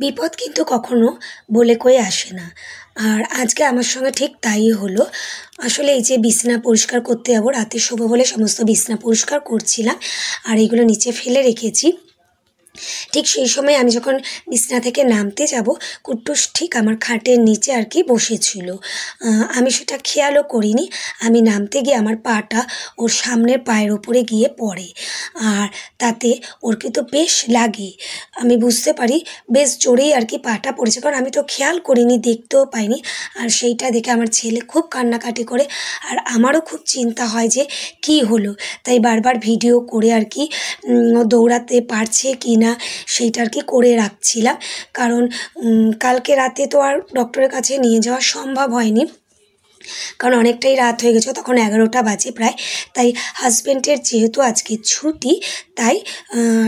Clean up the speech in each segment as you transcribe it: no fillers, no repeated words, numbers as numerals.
বিপদ কিন্তু কখনো বলে কয়ে আসে না। আর আজকে আমার সঙ্গে ঠিক তাই হলো। আসলে এই যে বিছানা পরিষ্কার করতে যাবো, রাতে শোবো বলে সমস্ত বিছানা পরিষ্কার করছিলাম। আর এগুলো নিচে ফেলে রেখেছি। ঠিক সেই সময় আমি যখন বিছানা থেকে নামতে যাব, কুট্টুস ঠিক আমার খাটের নিচে আর কি বসেছিল। আমি সেটা খেয়ালও করিনি। আমি নামতে গিয়ে আমার পাটা ওর সামনের পায়ের ওপরে গিয়ে পড়ে। আর তাতে ওর কিন্তু বেশ লাগে। আমি বুঝতে পারি বেশ জোরেই আর কি পাটা পড়েছে, কারণ আমি তো খেয়াল করিনি, দেখতেও পাইনি। আর সেইটা দেখে আমার ছেলে খুব কান্নাকাটি করে। আর আমারও খুব চিন্তা হয় যে কী হলো। তাই বারবার ভিডিও করে আর কি দৌড়াতে পারছে কি না সেইটা আর কি করে রাখছিলাম। কারণ কালকে রাতে তো আর ডক্টরের কাছে নিয়ে যাওয়া সম্ভব হয়নি, কারণ অনেকটাই রাত হয়ে গেছে, তখন 11টা বাজে প্রায়। তাই হাজব্যান্ডের যেহেতু আজকে ছুটি, তাই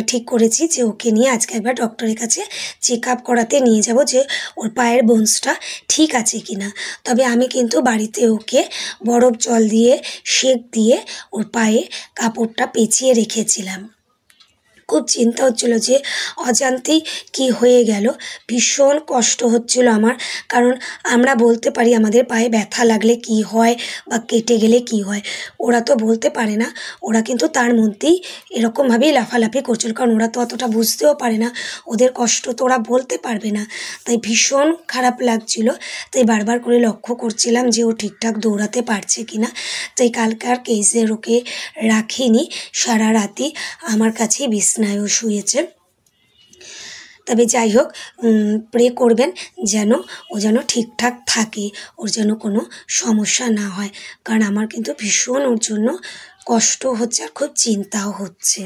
ঠিক করেছি যে ওকে নিয়ে আজকে একবার ডক্টরের কাছে চেক আপ করাতে নিয়ে যাব, যে ওর পায়ের বোনসটা ঠিক আছে কি না। তবে আমি কিন্তু বাড়িতে ওকে বরফ জল দিয়ে সেঁক দিয়ে ওর পায়ে কাপড়টা পেঁচিয়ে রেখেছিলাম। খুব চিন্তা হচ্ছিল যে অজান্তেই কী হয়ে গেল। ভীষণ কষ্ট হচ্ছিল আমার, কারণ আমরা বলতে পারি আমাদের পায়ে ব্যথা লাগলে কী হয় বা কেটে গেলে কী হয়, ওরা তো বলতে পারে না। ওরা কিন্তু তার মধ্যেই এরকমভাবেই লাফালাফি করছিল, কারণ ওরা তো অতটা বুঝতেও পারে না, ওদের কষ্ট তো ওরা বলতে পারবে না। তাই ভীষণ খারাপ লাগছিল। তাই বারবার করে লক্ষ্য করছিলাম যে ও ঠিকঠাক দৌড়াতে পারছে কি না। তাই কালকে আর কেসের ওকে রাখিনি, সারা রাতই আমার কাছেই বিছানায়ও শুয়েছে। তবে যাই হোক, প্রে করবেন যেন ও যেন ঠিকঠাক থাকে, ওর যেন কোনো সমস্যা না হয়। কারণ আমার কিন্তু ভীষণ ওর জন্য কষ্ট হচ্ছে আর খুব চিন্তাও হচ্ছে।